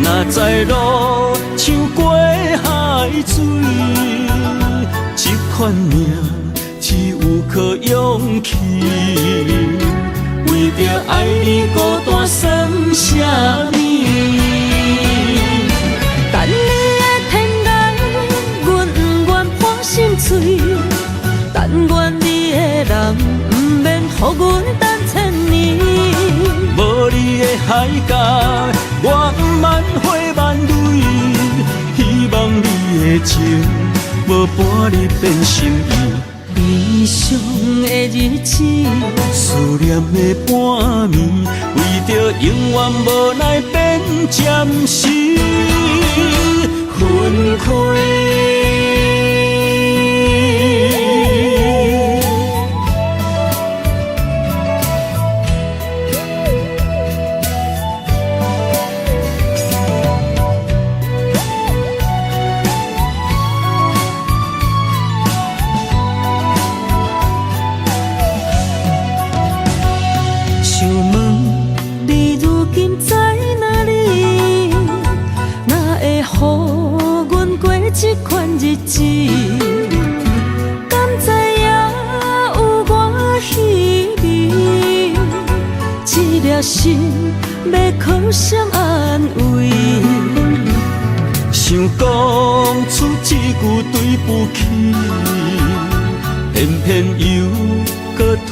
Speaker 5: 若知路像过海水，这款命只有靠勇气。为着爱你孤单算什么？等你的天涯，阮不愿破心碎。但愿你的人不免予阮等千年。无你的海角，我不万花万蕊。希望你的情，无伴你变心意。悲伤的日子，思念的半暝，为着永远无奈变暂时分开。这款日子，敢知影有我稀微？这颗心要靠谁安慰？想讲出一句对不起，偏偏又搁吞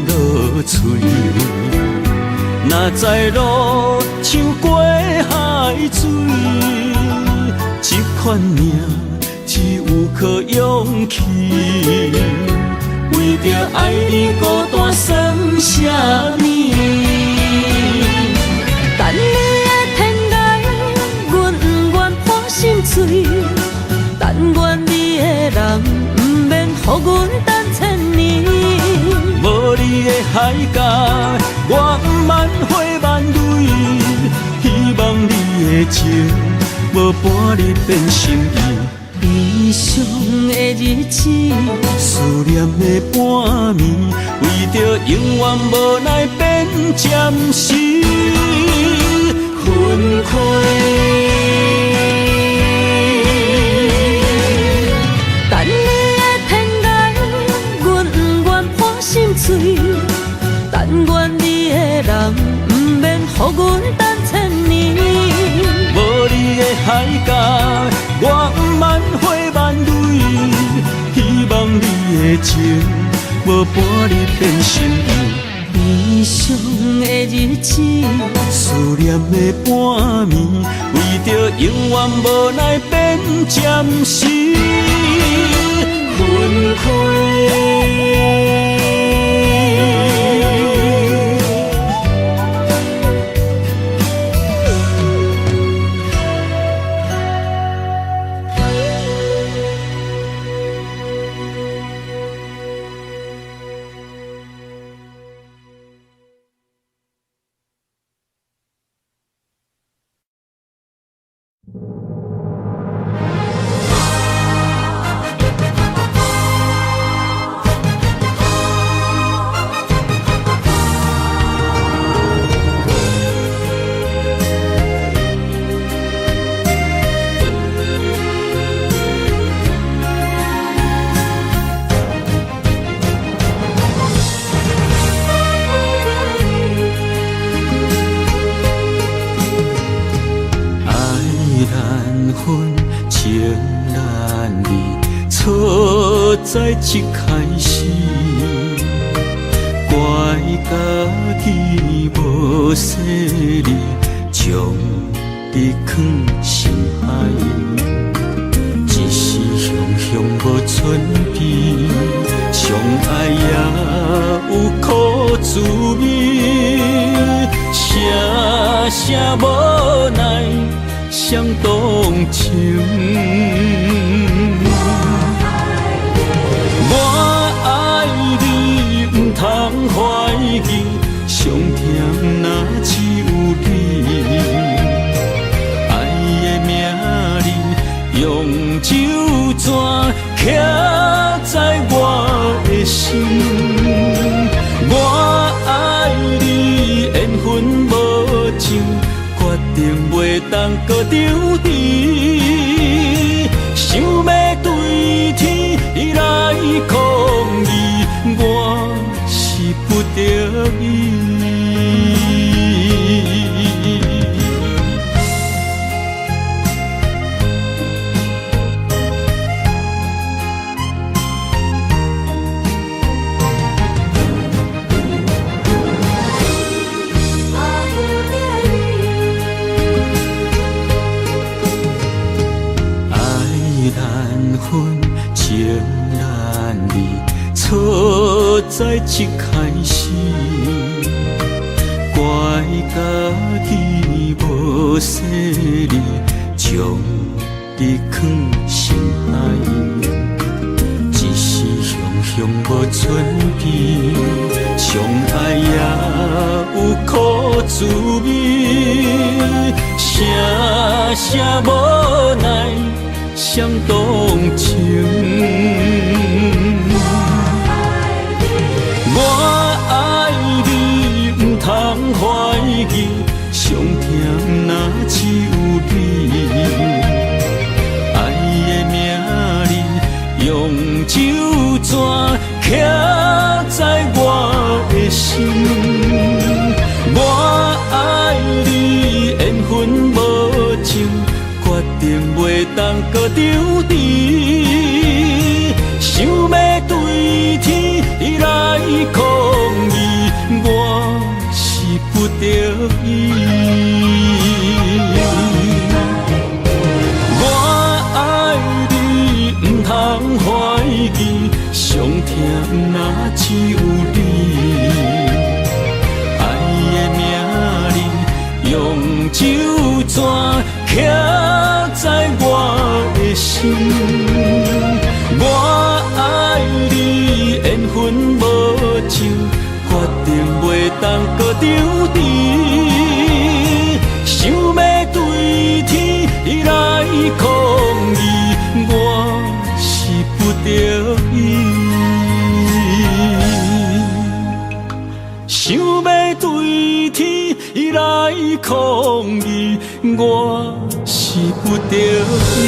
Speaker 5: 落嘴。若知路像过海水。这款命只有靠勇
Speaker 2: 去，为着爱你孤单算啥物？
Speaker 3: 等你的天涯，阮不愿破心碎。但愿你的人，不免予阮等千年。
Speaker 2: 无你的海角，我不万花万蕊。希望你的情，无半日变心意。
Speaker 3: 悲伤的日子，
Speaker 2: 思念的半暝，为着永远无奈变暂时分开。
Speaker 3: 等你的天涯，阮不愿破心碎。但愿你的人，不免予阮等千年。
Speaker 2: 无你的海角，我不万花万蕊。希望你的情，无半日变心意。
Speaker 3: 悲伤的日子，
Speaker 2: 思念的半暝，为着永远无奈变暂时分开。在一开始，怪家己无细腻，将你藏心海。一时雄雄无寸边，相爱也有苦滋味。声声无奈，伤动情。通怀疑，上甜若只有你。爱的名字用酒泉刻在我的心。我爱你，缘分无尽，决定袂当搁丢弃。想要对天来抗议，我不得已。爱难分，情难离，错在一开始。怪家己无细腻，将你藏心海。一时雄雄无寸边，相爱也有苦滋味。声声无奈，伤动情。我爱你，不通怀疑，上甜若只有你。爱的名字用酒泉刻在我的心。我爱你，缘分无尽，决定袂当搁丢弃。想要对天来抗议，我是不得已。我爱你，不通怀只有你。爱的名字用酒泉刻在我的心。我爱你，缘分无尽，决定袂当搁丢弃。想要对天来抗议，我是不得已。想要对天来抗议，我是不得已。